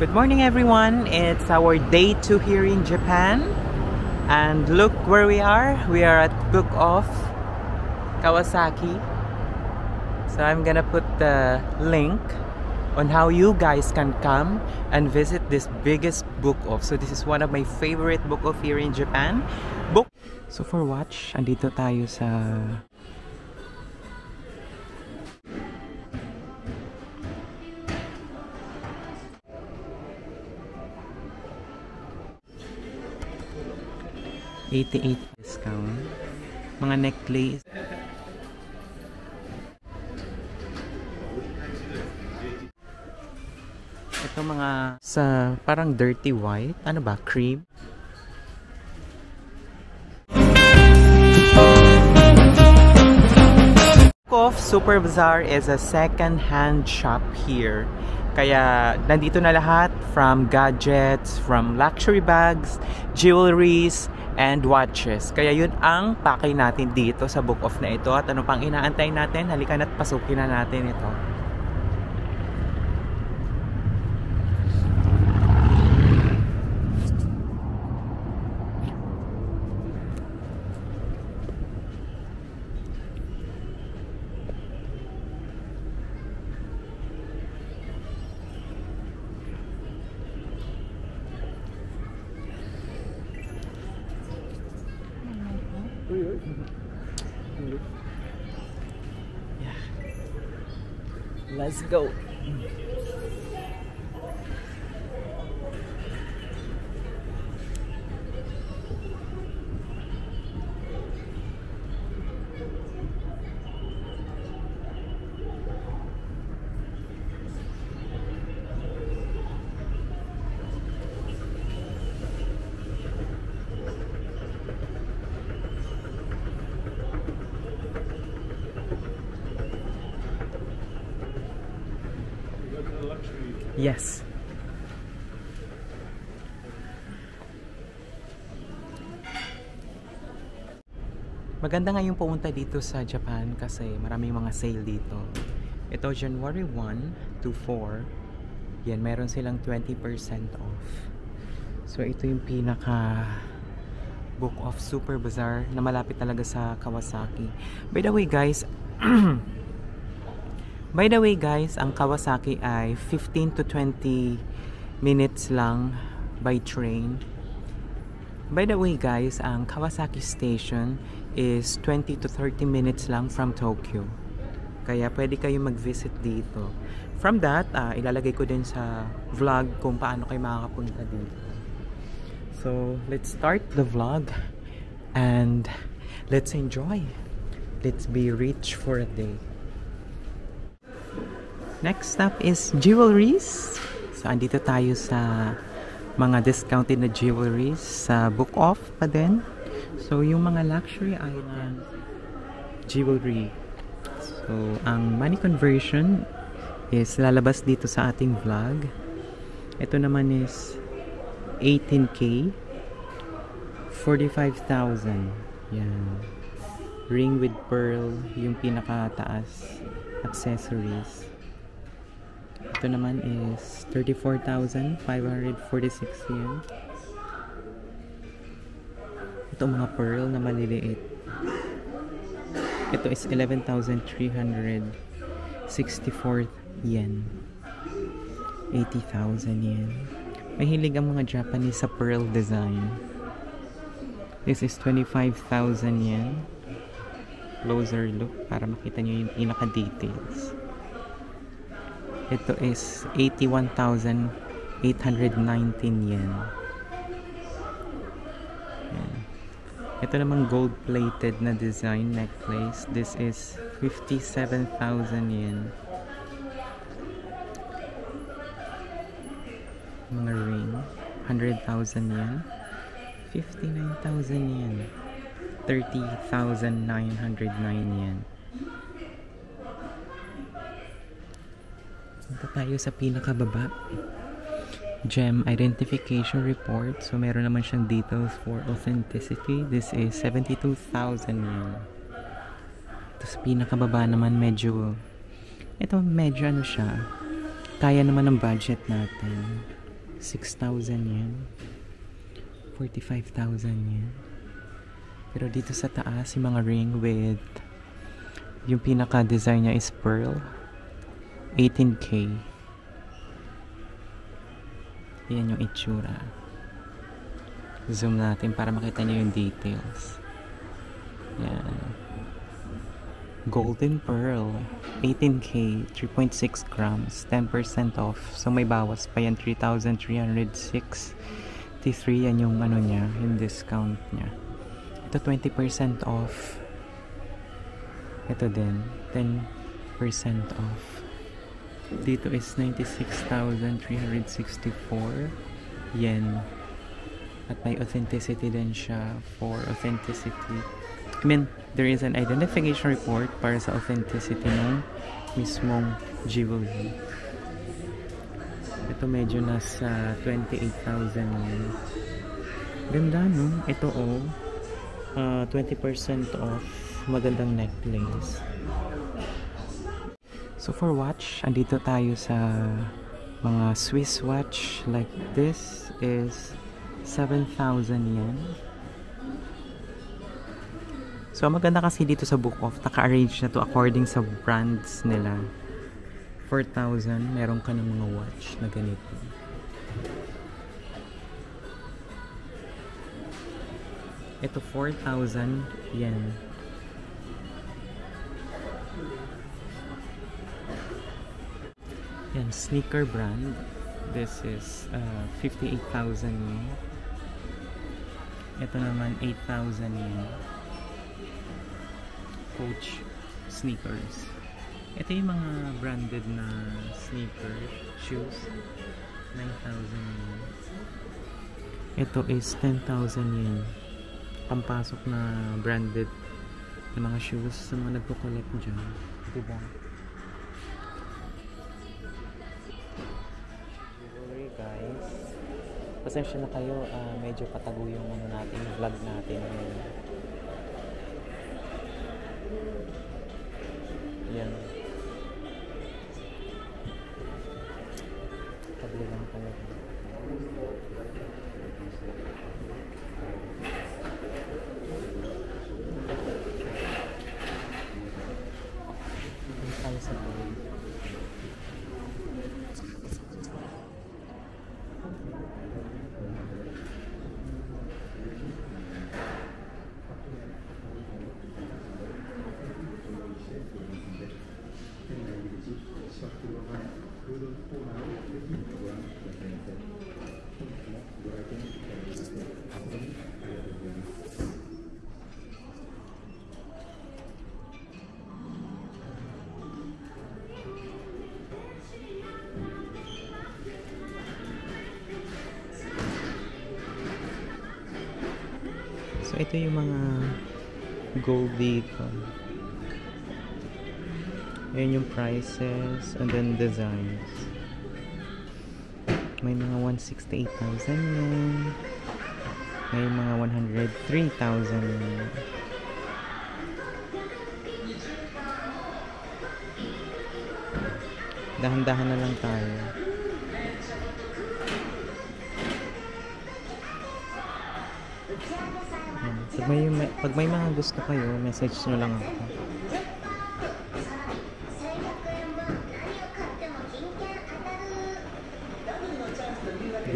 Good morning everyone, it's our day 2 here in Japan, and look where we are. We are at Book of Kawasaki. So I'm gonna put the link on how you guys can come and visit this biggest book off. So this is one of my favorite book off here in Japan. So for watch, andito tayo sa $88 discount. Mga necklace. Ito mga sa parang dirty white. Ano ba? Cream. Book of Super Bazaar is a second-hand shop here. Kaya nandito na lahat, from gadgets, from luxury bags, jewelries, and watches. Kaya yun ang pakay natin dito sa book off na ito. At ano pang inaantay natin? Halika na't pasukin na natin ito. Yeah. Let's go. Yes. Maganda nga yung pumunta dito sa Japan kasi maraming mga sale dito. Ito January 1 to 4. Yan, meron silang 20% off. So ito yung pinaka book of Super Bazaar na malapit talaga sa Kawasaki. By the way guys, ang Kawasaki ay 15 to 20 minutes lang by train. By the way guys, ang Kawasaki station is 20 to 30 minutes lang from Tokyo. Kaya pwede kayo mag-visit dito. From that, ilalagay ko din sa vlog kung paano kayo makakapunta dito. So, let's start the vlog and let's enjoy. Let's be rich for a day. Next stop is jewelries. So, andito tayo sa mga discounted na jewelries sa book off pa din. So, yung mga luxury item jewelry. So, ang money conversion is lalabas dito sa ating vlog. Ito naman is 18K, 45,000. Yan. Ring with pearl, yung pinakataas accessories. Ito naman is 34,546 yen. Ito mga pearl na maliliit. Ito is 11,364 yen. 80,000 yen. Mahilig ang mga Japanese sa pearl design. This is 25,000 yen. Closer look para makita nyo yung pinaka-details. Ito is 81,819 yen. Yan. Ito naman gold-plated na design necklace. This is 57,000 yen. Mga ring, 100,000 yen. 59,000 yen. 30,909 yen. Punta tayo sa pinakababa. Gem identification report. So meron naman siyang details for authenticity. This is 72,000 yen. Ito sa pinakababa naman medyo ano siya, kaya naman ng budget natin. 6,000 yen. 45,000 yen. Pero dito sa taas, yung mga ring with yung pinaka-design niya is pearl. 18K. Yan yung itsura. Zoom natin para makita nyo yung details. Yan. Golden pearl. 18K. 3.6 grams. 10% off. So may bawas pa yan. 3,363. Yan yung ano niya. Yung discount niya. Ito 20% off. Ito din 10% off. Dito is 96,364 yen. At may authenticity din siya for authenticity. I mean, there is an identification report para sa authenticity ng mismong jewelry. Ito medyo nasa 28,000 yen. Ganda, no? Ito 20% off. Magandang necklace. So for watch, andito tayo sa mga Swiss watch like this is 7,000 yen. So maganda kasi dito sa Book Off, naka-arrange na to according sa brands nila. 4,000, meron ka ng mga watch na ganito. Ito 4,000 yen. Yan, sneaker brand. This is 58,000 yen. Ito naman 8,000 yen. Coach sneakers. Ito yung mga branded na sneaker shoes. 9,000 yen. Ito is 10,000 yen. Pampasok na branded na mga shoes sa mga nagko-collect dyan. Diba? Jewelry guys. Pasensya na kayo, medyo patago yung ano natin, vlog natin ngayon. Yan. Tabli lang talaga. So ito yung mga gold dito. Ayan yung prices and then designs. May mga 168,000 yen. May mga 103,000 yen. Dahan-dahan na lang tayo. Pag may mga gusto kayo, message nyo lang ako.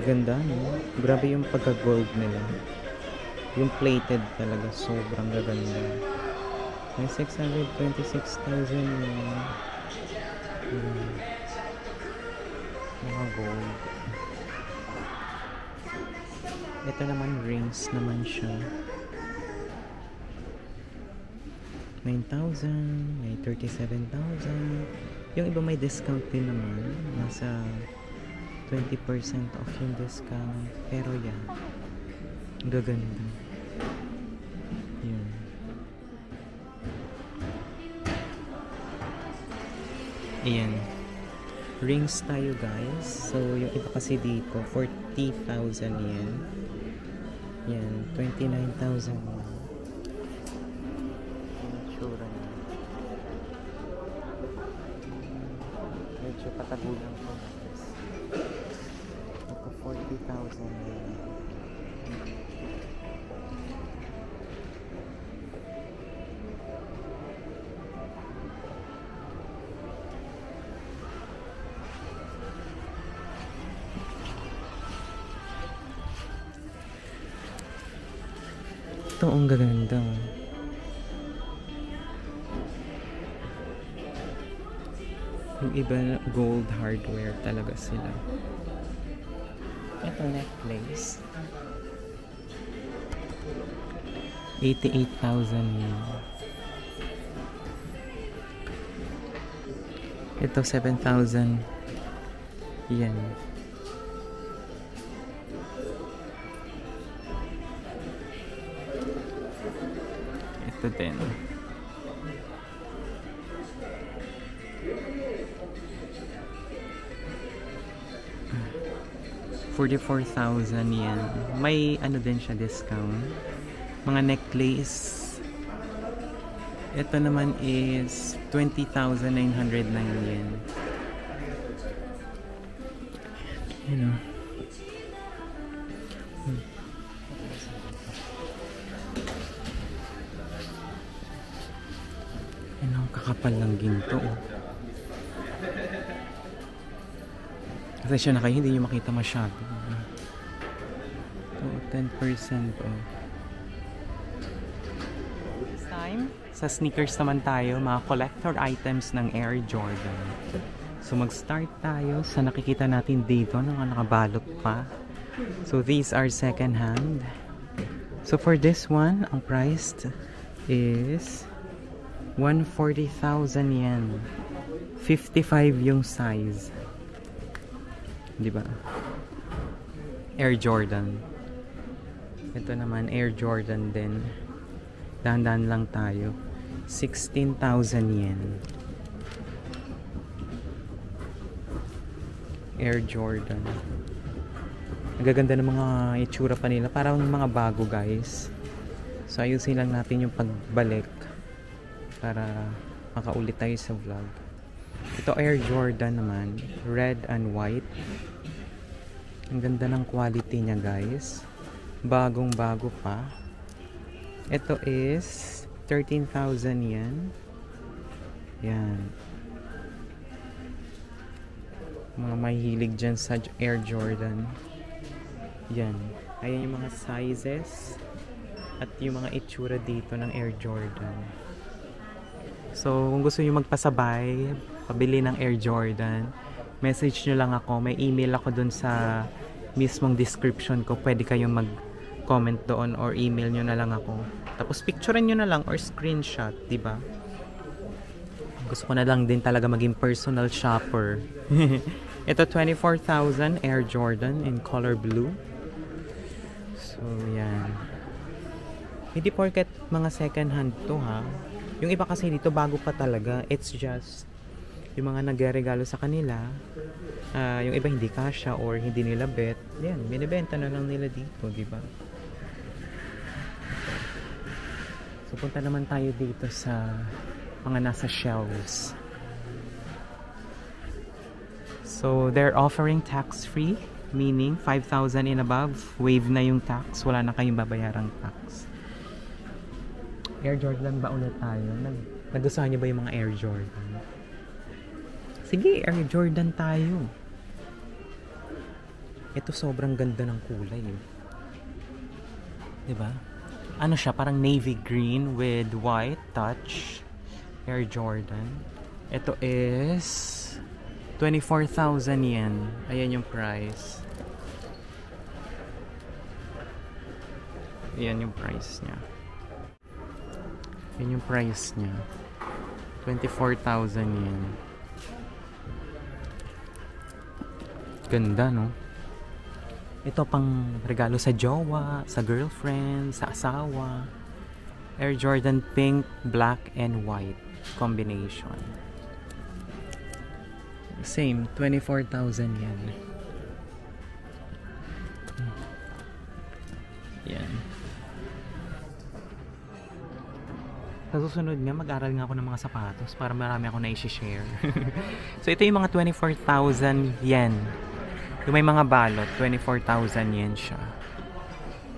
Ganda, no? Grabe yung pagka-gold nila. Yung plated talaga, sobrang gaganda. May 626,000 yung mga gold. Ito naman, rings naman siya. 9,000, may 37,000. Yung iba may discount din naman. Nasa 20% off yung discount. Pero yan, gaganda. Yan. Ayan. Rings tayo guys. So yung iba kasi dito, 40,000 yen. Yan, 29,000 yen. Medyo patagulang ko. Ito 40,000. yen. Ito ang gaganda. Yung iba gold hardware talaga sila. Ito necklace. 88,000 yen. Ito 7,000 yen. Ito din. ₱44,000 yen. May ano din siya discount. Mga necklace. Ito naman is 20,909 yen. You know. Ano, kakapal ng ginto. Kasi siya na kayo, hindi nyo makita masyado. 10% off. This time, sa sneakers naman tayo, mga collector items ng Air Jordan. So mag-start tayo sa nakikita natin dito na nakabalot pa. So these are second hand. So for this one, ang price is 140,000 yen. 55 yung size. Di ba? Air Jordan. Ito naman Air Jordan din. Dahan-dahan lang tayo. 16,000 yen. Air Jordan. Nagaganda ng mga itsura pa nila. Parang mga bago, guys. So ayusin lang natin yung pagbalik para makaulit tayo sa vlog. Ito Air Jordan naman, red and white. Ang ganda ng quality niya, guys. Bagong bago pa. Ito is 13,000 yen. Yan. Mga mahilig dyan sa Air Jordan. Yan. Ayan yung mga sizes at yung mga itsura dito ng Air Jordan. So, kung gusto nyo magpasabay, pabili ng Air Jordan, message nyo lang ako. May email ako dun sa mismong description ko. Pwede kayong mag-comment doon or email nyo na lang ako. Tapos picturean nyo na lang or screenshot, diba? Gusto ko na lang din talaga maging personal shopper. Ito 24,000 Air Jordan in color blue. So, yan. Hindi porket mga second hand to, ha. Yung iba kasi dito bago pa talaga. It's just yung mga nagregalo sa kanila, yung iba hindi kasha or hindi nila bet, yan, binibenta na lang nila dito, di ba? So punta naman tayo dito sa mga nasa shelves. So they're offering tax-free, meaning 5,000 and above, waive na yung tax, wala na kayong babayarang tax. Air Jordan ba ulit tayo? Nagustuhan niyo ba yung mga Air Jordan? Sige, Air Jordan tayo. Ito sobrang ganda ng kulay. Diba? Ano siya? Parang navy green with white touch. Air Jordan. Ito is 24,000 yen. Ayan yung price. Ayan yung price niya. Ayan yung price niya. 24,000 yen. Ganda, no? Ito pang regalo sa jowa, sa girlfriend, sa asawa. Air Jordan pink, black, and white combination. Same, 24,000 yen. Yan. Sa susunod nga, mag-aral nga ako ng mga sapatos para marami ako na i-share. So, ito yung mga 24,000 yen Yung may mga balot, 24,000 yen siya.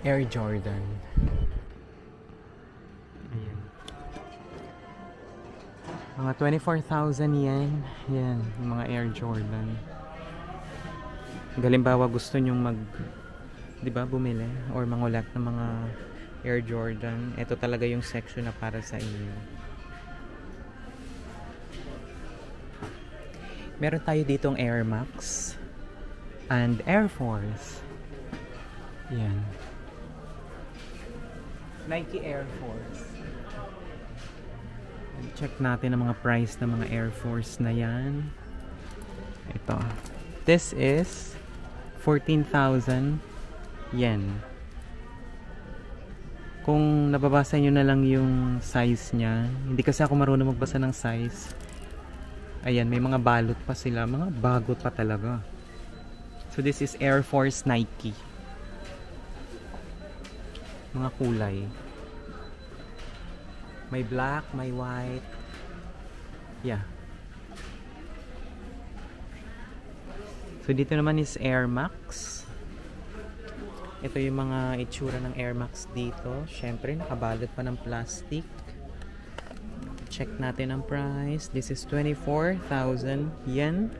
Air Jordan. Ayan. Mga 24,000 yen. Yan, yung mga Air Jordan. Halimbawa gusto nyong di ba, bumili or mangolek ng mga Air Jordan, ito talaga yung section na para sa inyo. Meron tayo ditong Air Max and Air Force. Yan. Nike Air Force. Check natin ang mga price ng mga Air Force na yan. Ito. This is 14,000 yen. Kung nababasa nyo na lang yung size nya, hindi kasi ako marunong magbasa ng size. Ayan, may mga balot pa sila, mga bago pa talaga. So this is Air Force Nike. Mga kulay. May black, may white. Yeah. So dito naman is Air Max. Ito yung mga itsura ng Air Max dito. Syempre, nakabalot pa ng plastic. Check natin ang price. This is 24,000 yen.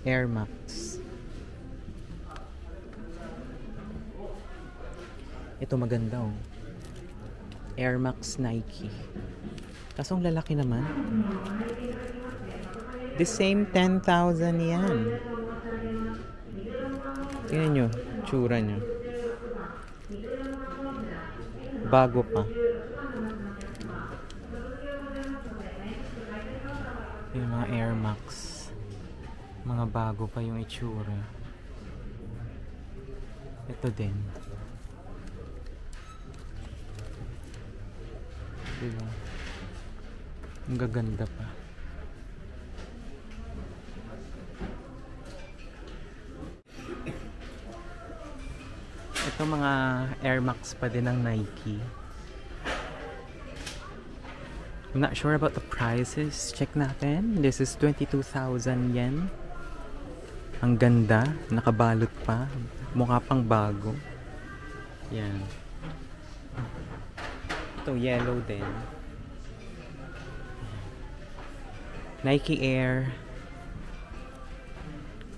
Air Max. Ito maganda oh. Air Max Nike. Kaso ang lalaki naman. The same 10,000 yan. Tingnan nyo, tsura nyo. Bago pa. Yung mga Air Max. Mga bago pa yung itsura. Ito din. Diba? Ang gaganda pa. Ito mga Air Max pa din ng Nike. I'm not sure about the prices. Check natin. This is 22,000 yen. Ang ganda. Nakabalot pa. Mukha pang bago. Yan. Ito yellow din. Nike Air.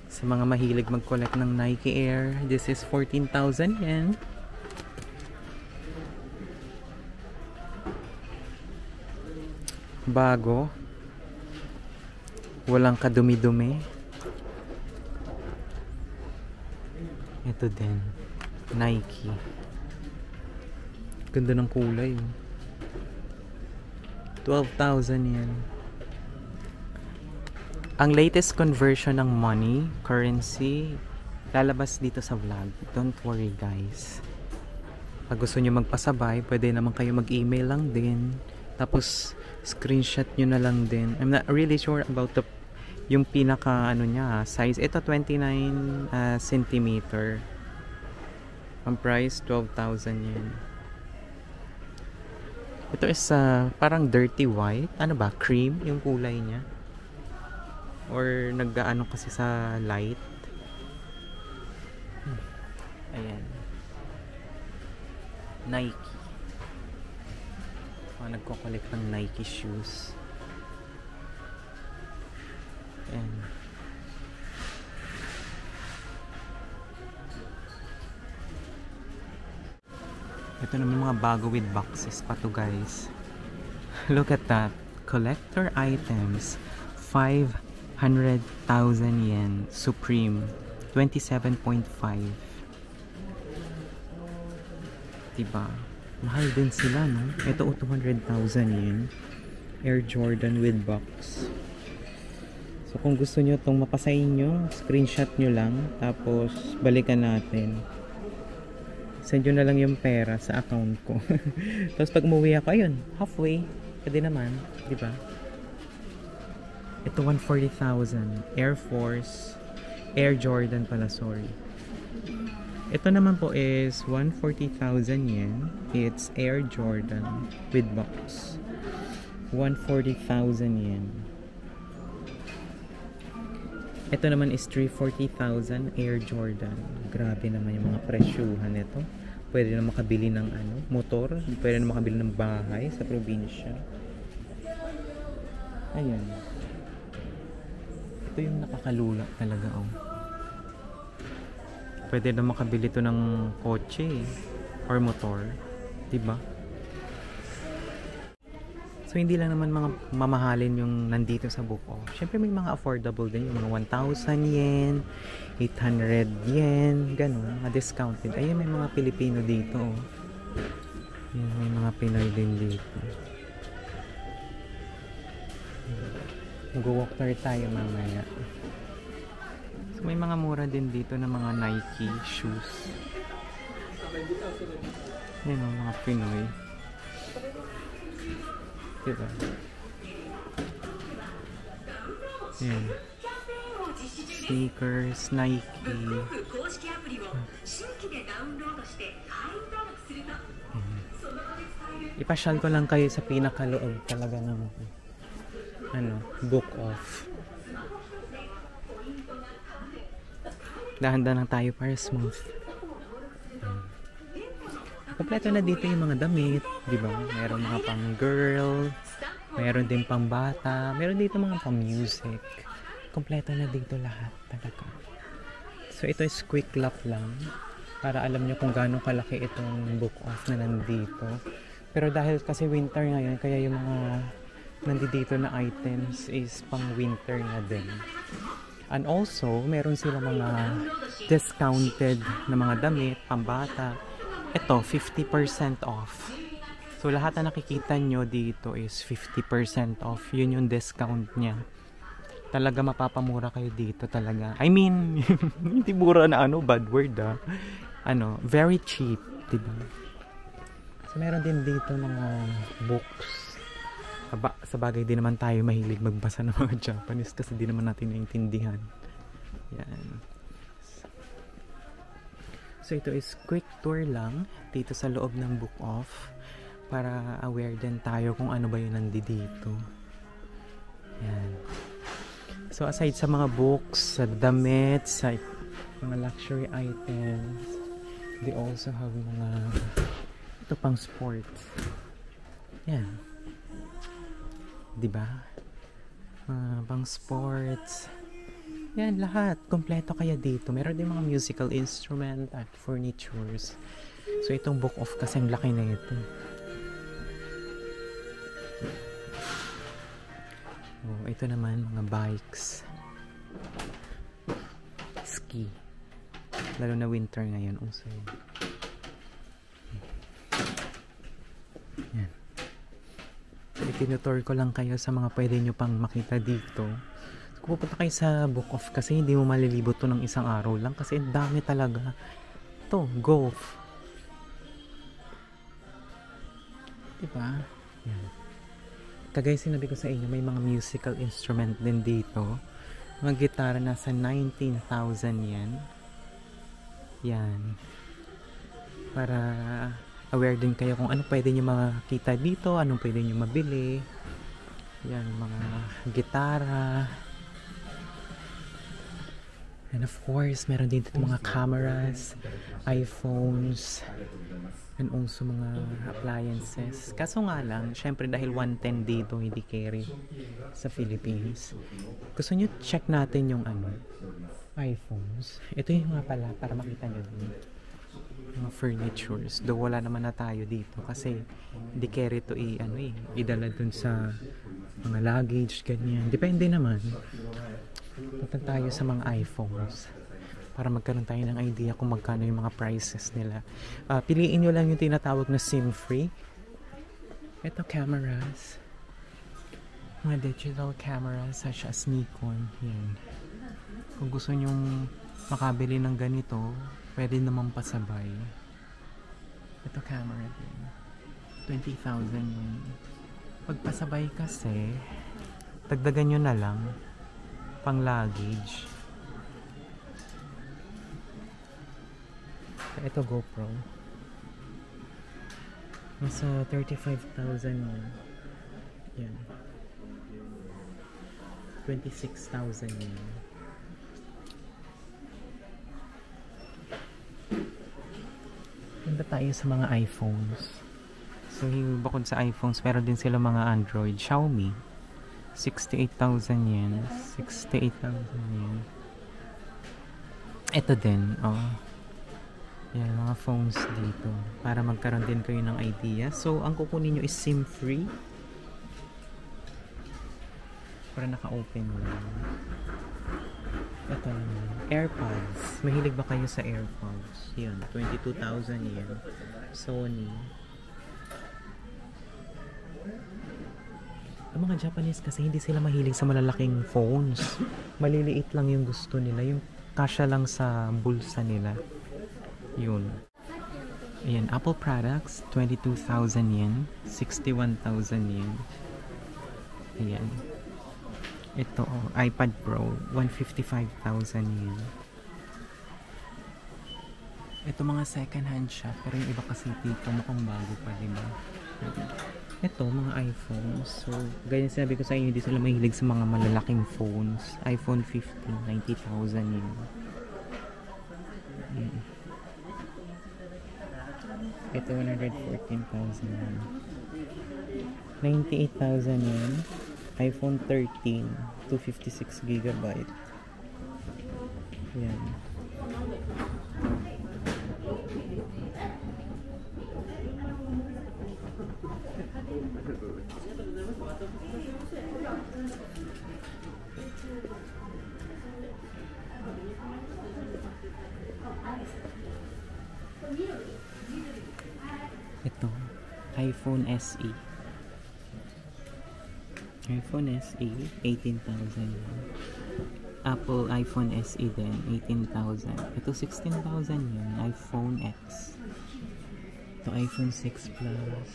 Sa mga mahilig mag-collect ng Nike Air, this is 14,000 yen. Bago. Walang kadumi-dumi. Ito din. Nike. Ganda ng kulay. 12,000 yen. Ang latest conversion ng money, currency, lalabas dito sa vlog. Don't worry guys. Pag gusto nyo magpasabay, pwede naman kayo mag-email lang din. Tapos, screenshot nyo na lang din. I'm not really sure about yung pinaka size. Ito 29 centimeter. Ang price, 12,000 yen. Ito is parang dirty white. Ano ba? Cream yung kulay niya. Or nag-ano kasi sa light. Ayan. Nike. Nagko-collect ng Nike shoes. Ayan. Ito naman mga bago with boxes pa to guys. Look at that. Collector items. 500,000 yen. Supreme. 27.5. Diba? Mahal din sila, no? Ito 200,000 yen. Air Jordan with box. So kung gusto nyo itong mapasa inyo, screenshot nyo lang. Tapos balikan natin. Send nyo na lang yung pera sa account ko. Tapos pag umuwi ako, ayun, halfway. Pwede naman, diba? Ito 140,000. Air Force. Air Jordan pala, sorry. Ito naman po is 140,000 yen. It's Air Jordan with box. 140,000 yen. Ito naman is 340,000 Air Jordan. Grabe naman yung mga presyuhan nito. Pwede na makabili ng motor, pwede na makabili ng bahay sa probinsya. Ayan. Ito yung nakakalula talaga, oh. Pwede na makabili to ng kotse or motor, 'di ba? So hindi lang naman mga mamahalin yung nandito sa Book Off. Syempre may mga affordable din, yung mga 1,000 yen, 800 yen, ganun, mga discounted. Ayun, may mga Pilipino dito, oh. Ayan, may mga Pinoy din dito. Mag-walk tour tayo mamaya. So may mga mura din dito na mga Nike shoes. Yan o, mga Pinoy. Diba? Yan. Sneakers, Nike. Ipasyal ko lang kayo sa pinakaloob talaga ng Book Off. Dahan-dahan lang tayo para smooth. Kompleto na dito yung mga damit, di ba? Meron mga pang girl, meron din pang bata, meron dito mga pang music. Kompleto na dito lahat talaga. So ito is quick lap lang para alam nyo kung gaano kalaki itong Book Off na nandito. Pero dahil kasi winter ngayon, kaya yung mga nandito na items is pang winter na din. And also, meron sila mga discounted na mga damit, pambata. Ito, 50% off. So, lahat na nakikita nyo dito is 50% off. Yun yung discount niya. Talaga mapapamura kayo dito talaga. I mean, hindi mura na bad word very cheap, diba? So, meron din dito mga books. Sa bagay, di naman tayo mahilig magbasa ng mga Japanese kasi di naman natin naiintindihan. Yan. So ito is quick tour lang dito sa loob ng Book Off para aware din tayo kung ano ba yung nandito. Yan. So aside sa mga books, sa damit, sa mga luxury items, they also have mga ito pang sports. Yan. Diba? Pang sports. Yan, lahat. Kompleto kaya dito. Meron din mga musical instrument at furnitures. So, itong Book Off kasi ang laki na ito. Oh, ito naman, mga bikes. Ski. Lalo na winter ngayon. Also. Yan. Tinutour ko lang kayo sa mga pwede nyo pang makita dito. Kung pupunta kayo sa Book Off kasi hindi mo malilibot to ng isang araw lang kasi ang dami talaga. Ito, golf. Diba? Yan. Kagaya sinabi ko sa inyo, may mga musical instrument din dito. Mga gitara nasa 19,000 yen. Yan. Para aware din kayo kung ano pwede nyo makita dito, anong pwede nyo mabili. Yan, mga gitara. And of course, meron din dito mga cameras, iPhones, and also mga appliances. Kaso nga lang, syempre dahil 110 dito, hindi carry sa Philippines. Gusto nyo check natin yung iPhones. Ito yung nga pala, para makita nyo din. Mga furnitures. Though wala naman na tayo dito kasi hindi carry to idala dun sa mga luggage, ganyan. Depende naman. Punta tayo sa mga iPhones para magkaroon tayo ng idea kung magkano yung mga prices nila. Piliin nyo lang yung tinatawag na SIM-free. Ito, cameras. Mga digital cameras such as Nikon. Yan. Kung gusto nyong makabili ng ganito, pwede naman pasabay. Ito camera din. 20,000 yun. Pagpasabay kasi, dagdagan nyo na lang pang luggage. Ito GoPro. Nasa 35,000 yun. Yan. 26,000 yun. Punta tayo sa mga iPhones. So, bukod sa iPhones, meron din sila mga Android. Xiaomi. 68,000 yen. 68,000 yen. Ito din, oh. Yan, mga phones dito. Para magkaroon din kayo ng idea. So, ang kukunin nyo is SIM-free. Para naka-open lang. Ito naman. AirPods. Mahilig ba kayo sa AirPods? Yun, 22,000 yen. Sony. Ang mga Japanese kasi hindi sila mahilig sa malalaking phones. Maliliit lang yung gusto nila. Yung kasya lang sa bulsa nila. Yun. Ayan, Apple products, 22,000 yen. 61,000 yen. Ayan. Ito, iPad Pro, 155,000 yen. Ito mga second hand shop, pero yung iba kasi dito mukhang bago pa, diba? Ito, mga iPhones. So, ganyan sinabi ko sa inyo, hindi sila mahilig sa mga malalaking phones. iPhone 15, 90,000 yen. Ito, 114,000 yen. 98,000 yen. iPhone 13, 256 GB. Yan. Ito, iPhone SE. iPhone SE, 18,000. Apple iPhone SE din, 18,000. Ito, 16,000 yun. iPhone X. Ito, iPhone 6 Plus.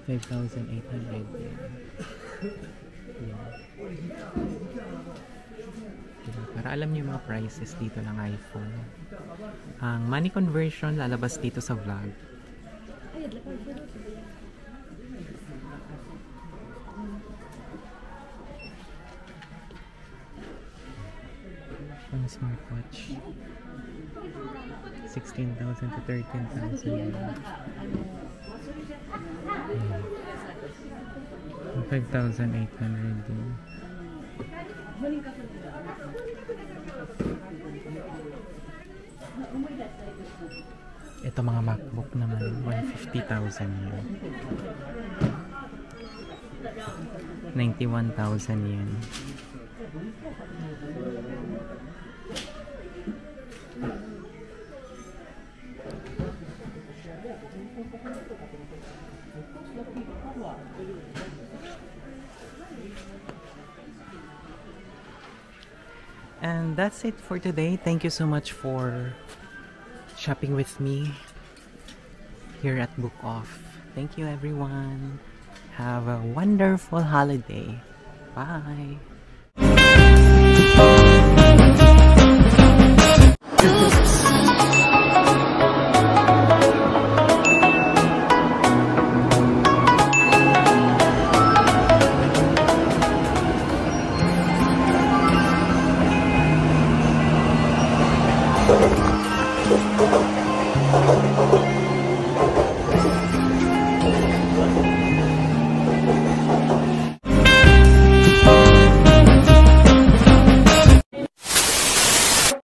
5,800 yun. Yeah. Diba? Para alam niyo yung mga prices dito ng iPhone. Ang money conversion lalabas dito sa vlog. Ang smartwatch, 16,000 to 13,000. 5,800 din. Ito mga MacBook naman, 150,000 yen. 91,000 yen. And that's it for today. Thank you so much for shopping with me here at Book Off. Thank you everyone. Have a wonderful holiday. Bye.